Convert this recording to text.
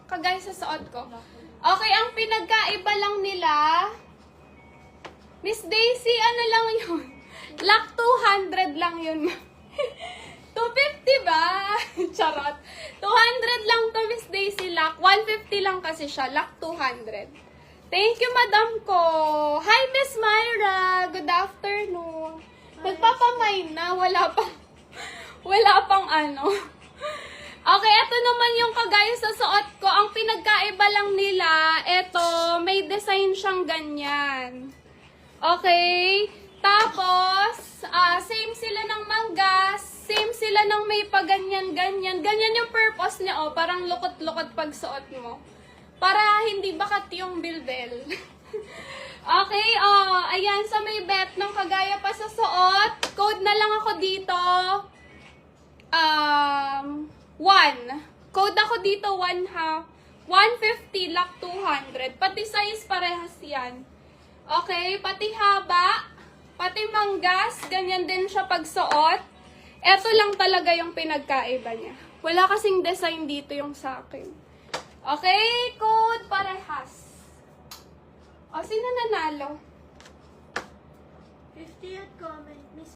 kagaya sa suot ko. Okay, ang pinagkaiba lang nila, Miss Daisy, ano lang yun? Lock 200 lang yun. 250 ba? Charot. 200 lang to, Miss Daisy, lock. 150 lang kasi siya, lock 200. Thank you, madam ko. Hi, Miss Myra. Good afternoon. Nagpapamay na. Wala pang ano. Okay, ito naman yung kagaya sa suot ko. Ang pinagkaiba lang nila, ito, may design siyang ganyan. Okay? Tapos, same sila ng manggas, same sila ng may paganyan-ganyan. Ganyan yung purpose niya, oh. Parang lukot-lukot pag suot mo. Para hindi bakat yung bilbel. Okay, ayan, sa may bet ng kagaya pa sa suot, code na lang ako dito. 1. Code ako dito, 1 ha. 150, lock 200. Pati size, parehas yan. Okay, pati haba, pati manggas, ganyan din siya pag suot. Ito lang talaga yung pinagkaiba niya. Wala kasing design dito yung sa akin. Okay, code parehas. O, sino nanalo? 50 at comment. Miss